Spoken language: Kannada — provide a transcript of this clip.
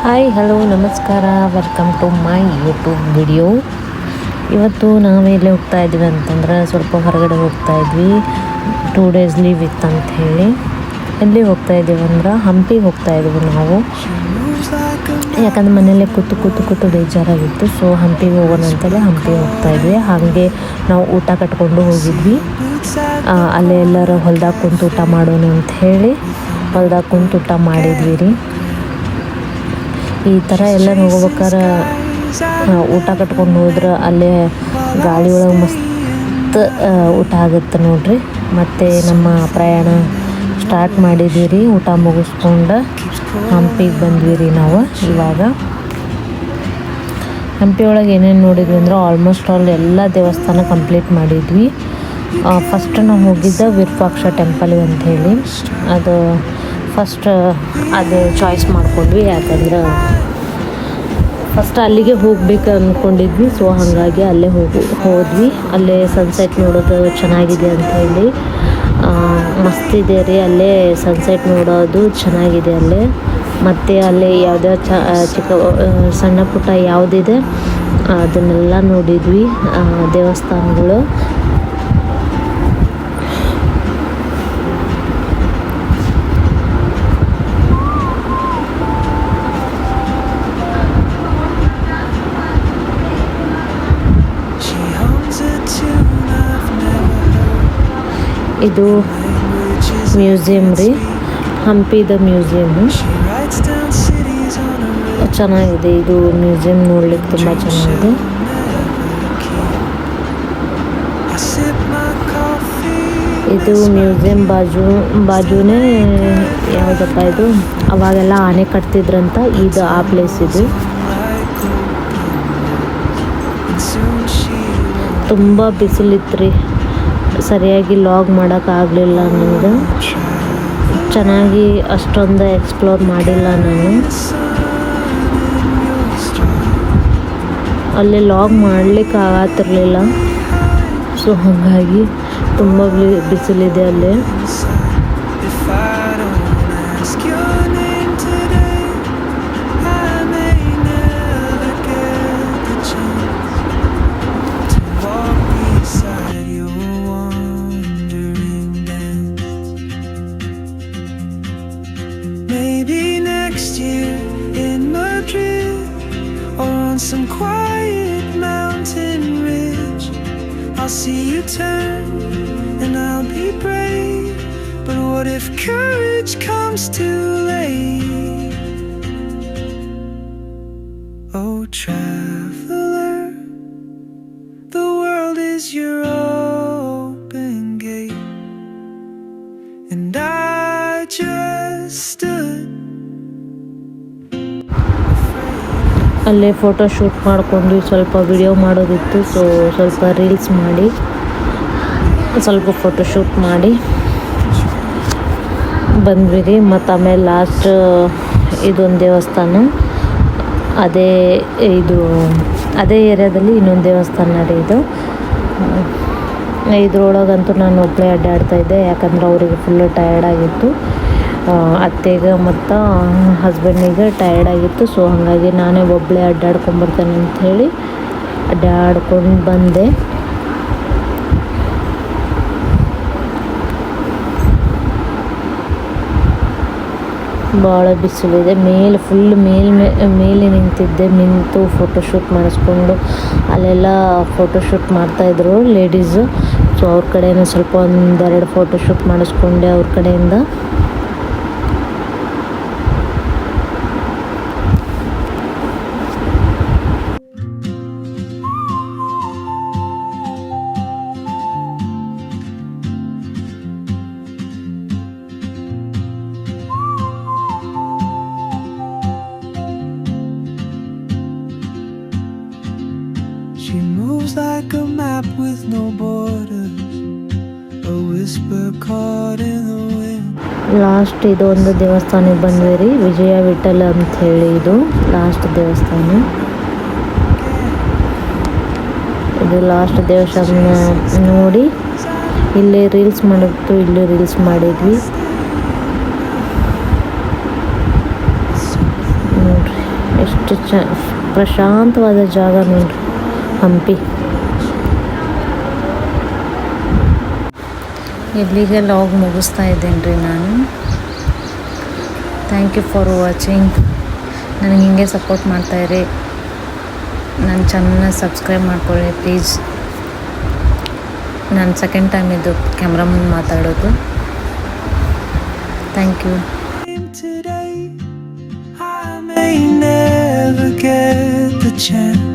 ಹಾಯ್ ಹಲೋ ನಮಸ್ಕಾರ, welcome to my YouTube video. ಇವತ್ತು ನಾವೆಲ್ಲಿ ಹೋಗ್ತಾ ಇದ್ವಿ ಅಂತಂದ್ರೆ ಸ್ವಲ್ಪ ಹೊರಗಡೆ ಹೋಗ್ತಾ ಇದ್ವಿ. 2 days ಲೀವ್ ಇತ್ತು ಅಂಥೇಳಿ ಎಲ್ಲಿ ಹೋಗ್ತಾ ಇದ್ದೀವಿ ಅಂದ್ರೆ ಹಂಪಿಗೆ ಹೋಗ್ತಾ ಇದ್ವಿ ನಾವು. ಯಾಕಂದ್ರೆ ಮನೆಯಲ್ಲೇ ಕೂತು ಬೇಜಾರಾಗಿತ್ತು. ಸೊ ಹಂಪಿಗೆ ಹೋಗೋಣ ಅಂತೇಳಿ ಹಂಪಿಗೆ ಹೋಗ್ತಾ ಇದ್ವಿ. ಹಾಗೆ ನಾವು ಊಟ ಕಟ್ಕೊಂಡು ಹೋಗಿದ್ವಿ. ಅಲ್ಲೇ ಎಲ್ಲರೂ ಹೊಲ್ದಾಗ ಕುಂತು ಊಟ ಮಾಡೋಣ ಅಂಥೇಳಿ ಹೊಲ್ದಾಗ ಕುಂತು ಊಟ ಮಾಡಿದ್ವಿ ರೀ. ಈ ಥರ ಎಲ್ಲ ಹೋಗ್ಬೇಕಾರೆ ಊಟ ಕಟ್ಕೊಂಡು ಹೋದ್ರೆ ಅಲ್ಲೇ ಗಾಳಿ ಒಳಗೆ ಮಸ್ತ್ ಊಟ ಆಗುತ್ತೆ ನೋಡ್ರಿ. ಮತ್ತು ನಮ್ಮ ಪ್ರಯಾಣ ಸ್ಟಾರ್ಟ್ ಮಾಡಿದ್ವಿ ರೀ. ಊಟ ಮುಗಿಸ್ಕೊಂಡು ಹಂಪಿಗೆ ಬಂದ್ವಿ ರೀ ನಾವು. ಇವಾಗ ಹಂಪಿ ಒಳಗೆ ಏನೇನು ನೋಡಿದ್ವಿ ಅಂದ್ರೆ ಆಲ್ಮೋಸ್ಟ್ ಆಲ್ ಎಲ್ಲ ದೇವಸ್ಥಾನ ಕಂಪ್ಲೀಟ್ ಮಾಡಿದ್ವಿ. ಫಸ್ಟ್ ನಾವು ಹೋಗಿದ್ದ ವಿರೂಪಾಕ್ಷ ಟೆಂಪಲ್ಗೆ ಅಂಥೇಳಿ. ಅದು ಫಸ್ಟ್ ಅದು ಚಾಯ್ಸ್ ಮಾಡ್ಕೊಂಡ್ವಿ. ಯಾಕಂದ್ರೆ ಫಸ್ಟ್ ಅಲ್ಲಿಗೆ ಹೋಗ್ಬೇಕು ಅಂದ್ಕೊಂಡಿದ್ವಿ. ಸೊ ಹಾಗಾಗಿ ಅಲ್ಲೇ ಹೋದ್ವಿ. ಅಲ್ಲೇ ಸನ್ಸೆಟ್ ನೋಡೋದು ಚೆನ್ನಾಗಿದೆ ಅಂಥೇಳಿ ಮಸ್ತ್ ಇದೆ ರೀ. ಅಲ್ಲೇ ಸನ್ಸೆಟ್ ನೋಡೋದು ಚೆನ್ನಾಗಿದೆ ಅಲ್ಲೇ. ಮತ್ತು ಅಲ್ಲಿ ಯಾವುದೇ ಚಿಕ್ಕ ಸಣ್ಣ ಪುಟ್ಟ ಯಾವುದಿದೆ ಅದನ್ನೆಲ್ಲ ನೋಡಿದ್ವಿ ದೇವಸ್ಥಾನಗಳು. ಇದು ಮ್ಯೂಸಿಯಂ ರೀ, ಹಂಪಿದ ಮ್ಯೂಸಿಯಮ್ಮು ಚೆನ್ನಾಗಿದೆ. ಇದು ಮ್ಯೂಸಿಯಂ ನೋಡ್ಲಿಕ್ಕೆ ತುಂಬ ಚೆನ್ನಾಗಿದೆ. ಇದು ಮ್ಯೂಸಿಯಂ ಬಾಜುನೇ ಯಾವುದಪ್ಪ ಇದು, ಅವಾಗೆಲ್ಲ ಆನೆ ಕಟ್ತಿದ್ರಂತ. ಇದು ಆ ಪ್ಲೇಸ್ ಇದು. ತುಂಬ ಬಿಸಿಲಿತ್ತು ರೀ, ಸರಿಯಾಗಿ ಲಾಗ್ ಮಾಡೋಕ್ಕಾಗಲಿಲ್ಲ ನನಗೆ. ಚೆನ್ನಾಗಿ ಅಷ್ಟೊಂದು ಎಕ್ಸ್ಪ್ಲೋರ್ ಮಾಡಿಲ್ಲ ನಾನು. ಅಲ್ಲಿ ಲಾಗ್ ಮಾಡಲಿಕ್ಕೆ ಆಗತ್ತಿರಲಿಲ್ಲ. ಸೊ ಹಾಗಾಗಿ ತುಂಬ ಬಿಸಿಲಿದೆ ಅಲ್ಲಿ. Some quiet mountain ridge, I'll see you turn and I'll be brave. But what if courage comes too late? Oh traveler, the world is your open gate, and I just stood. ಅಲ್ಲೇ ಫೋಟೋ ಶೂಟ್ ಮಾಡಿಕೊಂಡು ಸ್ವಲ್ಪ ವಿಡಿಯೋ ಮಾಡೋದಿತ್ತು. ಸೊ ಸ್ವಲ್ಪ ರೀಲ್ಸ್ ಮಾಡಿ ಸ್ವಲ್ಪ ಫೋಟೋ ಶೂಟ್ ಮಾಡಿ ಬಂದ್ವಿ ರೀ. ಮತ್ತು ಆಮೇಲೆ ಲಾಸ್ಟ್ ಇದೊಂದು ದೇವಸ್ಥಾನ, ಅದೇ ಏರಿಯಾದಲ್ಲಿ ಇನ್ನೊಂದು ದೇವಸ್ಥಾನ ರೀ ಇದು. ಇದ್ರೊಳಗಂತೂ ನಾನು ಒಬ್ಬಳೇ ಅಡ್ಡಾಡ್ತಾಯಿದ್ದೆ. ಯಾಕಂದ್ರೆ ಅವರಿಗೆ ಫುಲ್ಲು ಟಯರ್ಡ್ ಆಗಿತ್ತು, ಅತ್ತೆಗೆ ಮತ್ತು ಹಸ್ಬೆಂಡಿಗೆ ಟಯರ್ಡ್ ಆಗಿತ್ತು. ಸೊ ಹಾಗಾಗಿ ನಾನೇ ಒಬ್ಬಳೇ ಅಡ್ಡಾಡ್ಕೊಂಬರ್ತೇನೆ ಅಂಥೇಳಿ ಅಡ್ಡಾಡ್ಕೊಂಡು ಬಂದೆ. ಭಾಳ ಬಿಸಿಲಿದೆ. ಮೇಲೆ ನಿಂತಿದ್ದೆ. ನಿಂತು ಫೋಟೋಶೂಟ್ ಮಾಡಿಸ್ಕೊಂಡು ಅಲ್ಲೆಲ್ಲ ಫೋಟೋಶೂಟ್ ಮಾಡ್ತಾಯಿದ್ರು ಲೇಡೀಸು. ಸೊ ಅವ್ರ ಕಡೆಯೂ ಸ್ವಲ್ಪ 1-2 ಫೋಟೋಶೂಟ್ ಮಾಡಿಸ್ಕೊಂಡೆ ಅವ್ರ ಕಡೆಯಿಂದ. She moves like a map with no borders, a whisper caught in the wind. Last ಇದೊಂದು ದೇವಸ್ಥಾನಕ್ಕೆ ಬಂದ್ವಿ ರೀ, ವಿಜಯ ವಿಠಲ ಅಂಥೇಳಿ. ಇದು ಲಾಸ್ಟ್ ದೇವಸ್ಥಾನ. ಇದು ಲಾಸ್ಟ್ ದೇವಸ್ಥಾನ ನೋಡಿ ಇಲ್ಲೇ ರೀಲ್ಸ್ ಮಾಡಿತ್ತು. ಇಲ್ಲೇ ರೀಲ್ಸ್ ಮಾಡಿದ್ವಿ ನೋಡ್ರಿ. ಎಷ್ಟು ಪ್ರಶಾಂತವಾದ ಜಾಗ ನೋಡ್ರಿ ಹಂಪಿ. ಇಲ್ಲಿಗೆ ಲಾಗ್ ಮುಗಿಸ್ತಾ ಇದ್ದೇನೆ ರೀ ನಾನು. Thank you for watching. ನನಗೆ ಹಿಂಗೆ ಸಪೋರ್ಟ್ ಮಾಡ್ತಾಯಿರಿ. ನನ್ನ ಚಾನಲ್ನ ಸಬ್ಸ್ಕ್ರೈಬ್ ಮಾಡ್ಕೊಳ್ಳಿ ಪ್ಲೀಸ್. ನಾನು ಸೆಕೆಂಡ್ ಟೈಮ್ ಇದು ಕ್ಯಾಮ್ರಾ ಮುಂದೆ ಮಾತಾಡೋದು. Thank you. Today, I may never get the chance